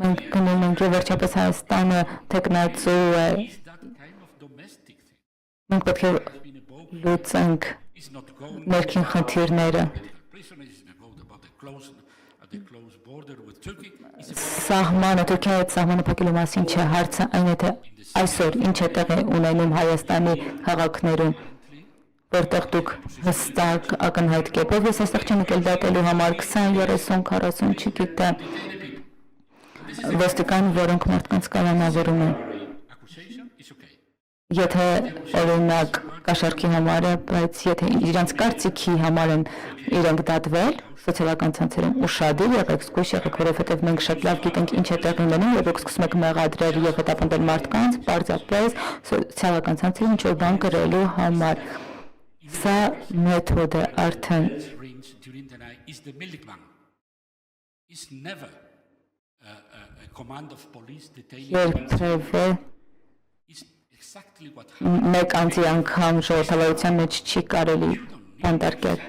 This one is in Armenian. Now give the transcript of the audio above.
Մենք գնում ենք եւ վերջապես Հայաստանը տեխնացու է։ Մենք պետք է լուծենք ներքին խնդիրները։ Սահմանը Թուրքիայի հետ սահմանը փակելու մասին չէ, հարցը այն է, թե այսօր ինչ է տեղի ունենում Հայաստանի քաղաքներում, որտեղ դուք հստակ ակնհայտ կերպով, ես այստեղ չեմ եկել դատելու համար 20, 30, 40, չգիտեմ, ոստիկան, որոնք մարդկանց կալանավորում են։ Եթե օրինակ կաշառքի համար է, բայց եթե իրանց կարծիքի համար են իրենք դատվել սոցիալական ցանցերում, ուշադիր եղեք, զգույշ եղեք, որովհետև մենք շատ լավ գիտենք ինչ է տեղի ունենում, եւ դուք սկսում եք մեղադրել եւ հետապնդել մարդկանց, պարզապես սոցիալական ցանցերում ինչ-որ բան գրելու համար։ Սա մեթոդ է արդեն։ Երբևէ մեկ անձի անգամ ժողովրդավարության մեջ չի կարելի բանտարկել։